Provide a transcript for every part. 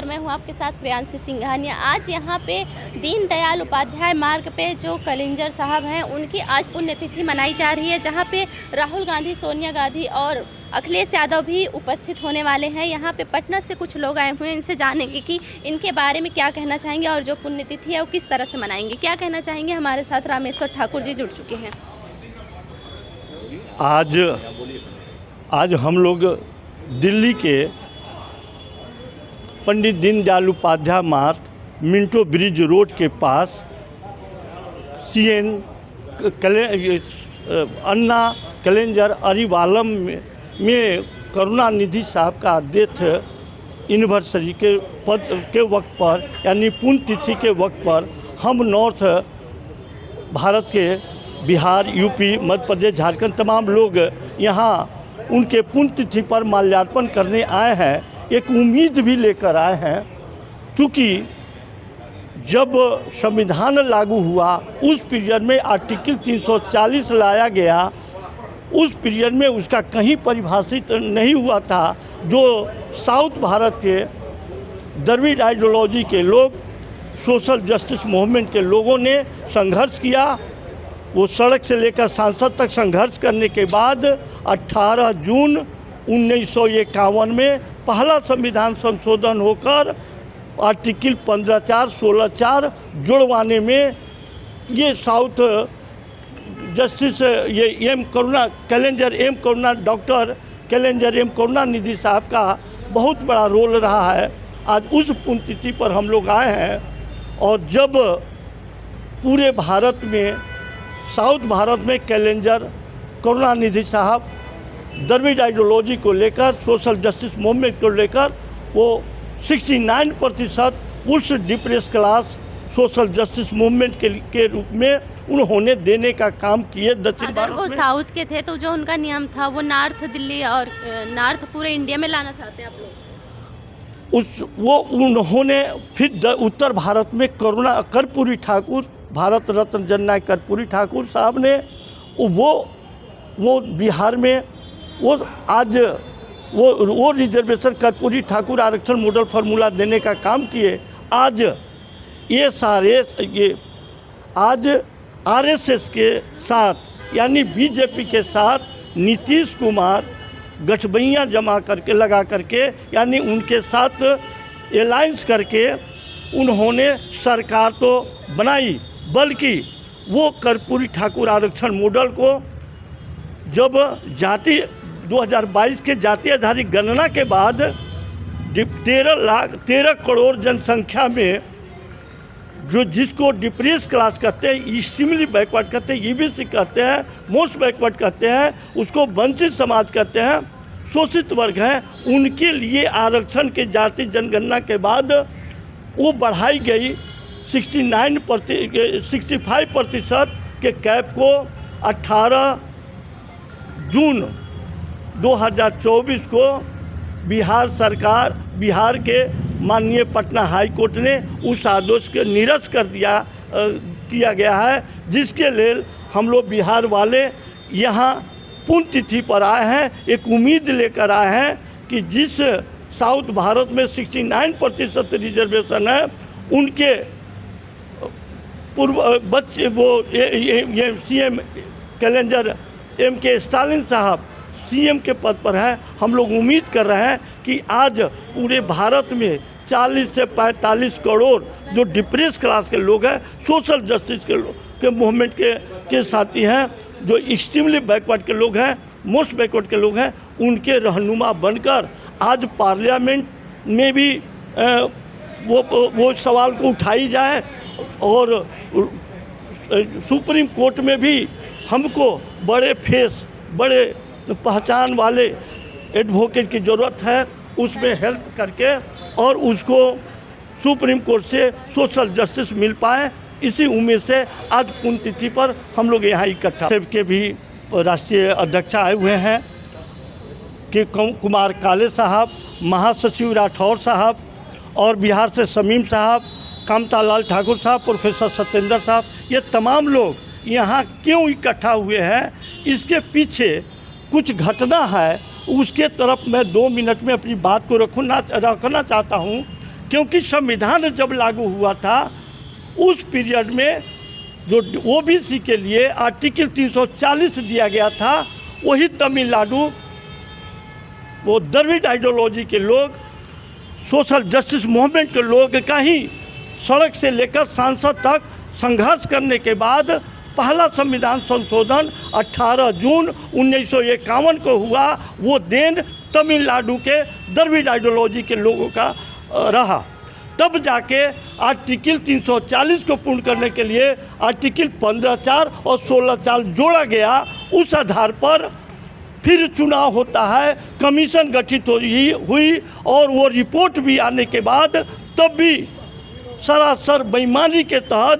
और मैं हूँ आपके साथ श्रेयांशी सिंघानिया। आज यहाँ पे दीनदयाल उपाध्याय मार्ग पे जो कलिंजर साहब हैं उनकी आज पुण्यतिथि मनाई जा रही है, जहाँ पे राहुल गांधी, सोनिया गांधी और अखिलेश यादव भी उपस्थित होने वाले हैं। यहाँ पे पटना से कुछ लोग आए हुए हैं, इनसे जानेंगे कि इनके बारे में क्या कहना चाहेंगे और जो पुण्यतिथि है वो किस तरह से मनाएंगे। क्या कहना चाहेंगे? हमारे साथ रामेश्वर ठाकुर जी जुड़ चुके हैं। आज हम लोग दिल्ली के पंडित दीनदयाल उपाध्याय मार्ग मिंटो ब्रिज रोड के पास अन्ना कलेंजर अरिवालम में करुणानिधि साहब का डेथ एनिवर्सरी के वक्त पर, यानी पुण्यतिथि के वक्त पर हम नॉर्थ भारत के बिहार, यूपी, मध्य प्रदेश, झारखंड तमाम लोग यहाँ उनके पुण्यतिथि पर माल्यार्पण करने आए हैं। एक उम्मीद भी लेकर आए हैं, क्योंकि जब संविधान लागू हुआ उस पीरियड में आर्टिकल 340 लाया गया, उस पीरियड में उसका कहीं परिभाषित नहीं हुआ था। जो साउथ भारत के द्रविड़ आइडियोलॉजी के लोग, सोशल जस्टिस मूवमेंट के लोगों ने संघर्ष किया। वो सड़क से लेकर संसद तक संघर्ष करने के बाद 18 जून 1951 में पहला संविधान संशोधन होकर आर्टिकल 15(4), 16(4) जुड़वाने में ये south justice doctor Kalaignar M Karunanidhi साहब का बहुत बड़ा रोल रहा है। आज उस पुण्यतिथि पर हम लोग आए हैं, और जब पूरे भारत में, साउथ भारत में कैलेंजर करुणानिधि साहब द्रविड़ आइडियोलॉजी को लेकर, सोशल जस्टिस मूवमेंट को लेकर वो 69% उस depress class social justice movement के रूप में उन्होंने देने का काम किए दक्षिण भारत में। अगर वो साउथ के थे तो जो उनका नियम था वो नॉर्थ दिल्ली और नॉर्थ पूरे इंडिया में लाना चाहते हैं आप लोग। उन्होंने फिर उत्तर भारत में कर्पूरी ठाकुर, भारत रत्न जननायक कर्पूरी ठाकुर साहब ने वो बिहार में वो रिजर्वेशन कर्पूरी ठाकुर आरक्षण मॉडल फार्मूला देने का काम किए। आज आरएसएस के साथ, यानी बीजेपी के साथ नीतीश कुमार गठबंधन लगा करके, यानी उनके साथ अलायंस करके उन्होंने सरकार तो बनाई, बल्कि वो कर्पूरी ठाकुर आरक्षण मॉडल को जब 2022 के जाति आधारित गणना के बाद 13 करोड़ जनसंख्या में जिसको डिप्रेस क्लास कहते हैं, एक्सट्रीमली बैकवर्ड कहते हैं, ईबीसी कहते हैं, मोस्ट बैकवर्ड कहते हैं, उसको वंचित समाज कहते हैं, शोषित वर्ग हैं, उनके लिए आरक्षण के जाति जनगणना के बाद वो बढ़ाई गई 65% के कैप को 18 जून 2024 को बिहार के माननीय पटना हाई कोर्ट ने उस आदेश के निरस्त किया गया है, जिसके लिए हम लोग बिहार वाले यहाँ पुण्यतिथि पर आए हैं। एक उम्मीद लेकर आए हैं कि जिस साउथ भारत में 69% रिजर्वेशन है, उनके पूर्व बच्चे ये सीएम कैलेंजर एम के स्टालिन साहब सीएम के पद पर है। हम लोग उम्मीद कर रहे हैं कि आज पूरे भारत में 40 से 45 करोड़ जो डिप्रेस क्लास के लोग हैं, सोशल जस्टिस के मूवमेंट के साथी हैं, जो एक्सट्रीमली बैकवर्ड के लोग हैं, मोस्ट बैकवर्ड के लोग हैं, उनके रहनुमा बनकर आज पार्लियामेंट में भी वो सवाल को उठाई जाए, और सुप्रीम कोर्ट में भी हमको बड़े पहचान वाले एडवोकेट की ज़रूरत है, उसमें हेल्प करके और उसको सुप्रीम कोर्ट से सोशल जस्टिस मिल पाए। इसी उम्मीद से आज पुण्यतिथि पर हम लोग यहाँ इकट्ठा के भी राष्ट्रीय अध्यक्ष आए हुए हैं कि कुमार काले साहब, महासचिव राठौर साहब, और बिहार से शमीम साहब, कामता लाल ठाकुर साहब, प्रोफेसर सत्येंद्र साहब, ये तमाम लोग यहाँ क्यों इकट्ठा हुए हैं, इसके पीछे कुछ घटना है, उसके तरफ मैं 2 मिनट में अपनी बात को रखना चाहता हूँ क्योंकि संविधान जब लागू हुआ था उस पीरियड में जो ओबीसी के लिए आर्टिकल 340 दिया गया था, वही तमिलनाडु वो द्रविड़ आइडियोलॉजी के लोग, सोशल जस्टिस मूवमेंट के लोग का ही सड़क से लेकर सांसद तक संघर्ष करने के बाद पहला संविधान संशोधन 18 जून 1951 को हुआ। वो देन तमिलनाडु के द्रविड़ आइडियोलॉजी के लोगों का रहा। तब जाके आर्टिकल 340 को पूर्ण करने के लिए आर्टिकल 15(4) और 16(4) जोड़ा गया। उस आधार पर फिर चुनाव होता है, कमीशन गठित हुई और वो रिपोर्ट भी आने के बाद तब भी सरासर बेईमानी के तहत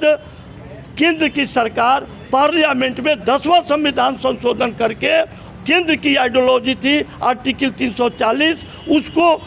केंद्र की सरकार पार्लियामेंट में 10वां संविधान संशोधन करके केंद्र की आइडियोलॉजी थी आर्टिकल 340, उसको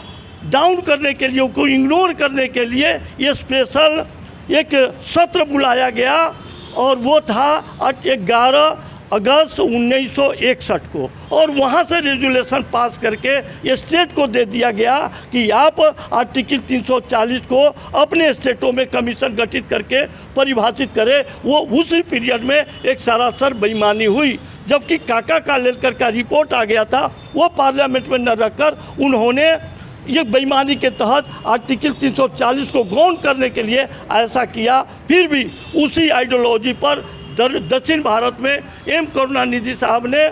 डाउन करने के लिए, उसको इग्नोर करने के लिए ये स्पेशल एक सत्र बुलाया गया और वो था 11 अगस्त 1961 को। और वहाँ से रेजुलेशन पास करके ये स्टेट को दे दिया गया कि आप आर्टिकल 340 को अपने स्टेटों में कमीशन गठित करके परिभाषित करें। वो उसी पीरियड में एक सरासर बेईमानी हुई। जबकि काका कालेलकर का रिपोर्ट आ गया था, वो पार्लियामेंट में न रखकर उन्होंने ये बेईमानी के तहत आर्टिकल 340 को गौण करने के लिए ऐसा किया। फिर भी उसी आइडियोलॉजी पर दक्षिण भारत में एम करुणानिधि साहब ने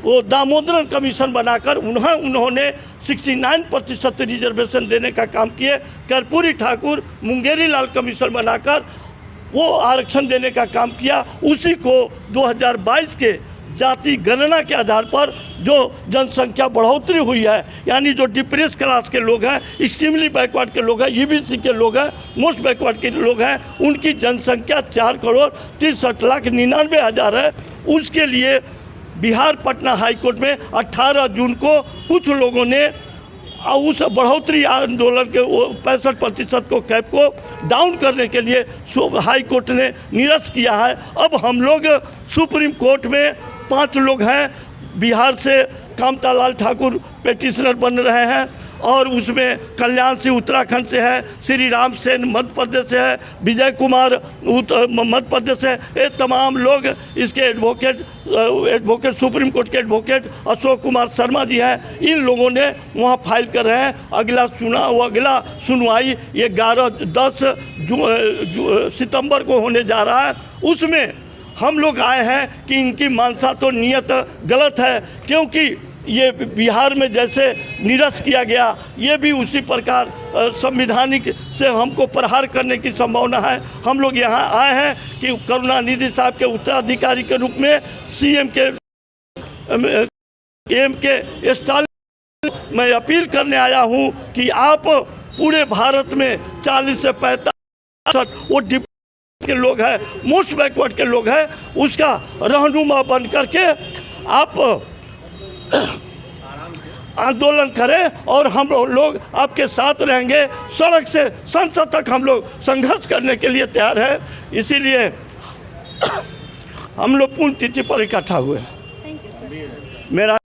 वो दामोदरन कमीशन बनाकर उन्होंने 69% रिजर्वेशन देने का काम किए। कर्पूरी ठाकुर मुंगेरी लाल कमीशन बनाकर वो आरक्षण देने का काम किया। उसी को 2022 के जाति गणना के आधार पर जो जनसंख्या बढ़ोतरी हुई है, यानी जो डिप्रेस क्लास के लोग हैं, एक्सट्रीमली बैकवर्ड के लोग हैं, ईबीसी के लोग हैं, मोस्ट बैकवर्ड के लोग हैं, उनकी जनसंख्या 4,63,99,000 है। उसके लिए बिहार पटना हाई कोर्ट में 18 जून को कुछ लोगों ने उस बढ़ोतरी आंदोलन के 65% को कैप को डाउन करने के लिए हाई कोर्ट ने निरस्त किया है। अब हम लोग सुप्रीम कोर्ट में 5 लोग हैं। बिहार से कामता लाल ठाकुर पेटिशनर बन रहे हैं और उसमें कल्याण सिंह उत्तराखंड से है, श्री राम सेन मध्य प्रदेश से है, विजय कुमार मध्य प्रदेश से। ये तमाम लोग इसके एडवोकेट सुप्रीम कोर्ट के एडवोकेट अशोक कुमार शर्मा जी हैं। इन लोगों ने वहाँ फाइल कर रहे हैं। अगला सुनवाई 11-10 सितंबर को होने जा रहा है। उसमें हम लोग आए हैं कि इनकी मानसा तो नीयत गलत है, क्योंकि ये बिहार में जैसे निरस्त किया गया, ये भी उसी प्रकार संवैधानिक से हमको प्रहार करने की संभावना है। हम लोग यहाँ आए हैं कि करुणानिधि साहब के उत्तराधिकारी के रूप में सीएम के स्टालिन मैं अपील करने आया हूँ कि आप पूरे भारत में 40 से 45 वो के लोग हैं, मोस्ट बैकवर्ड के लोग हैं, उसका रहनुमा बन करके आप आंदोलन करें और हम लोग आपके साथ रहेंगे। सड़क से संसद तक हम लोग संघर्ष करने के लिए तैयार है। इसीलिए हम लोग पुण्यतिथि पर इकट्ठा हुए। Thank you sir. मेरा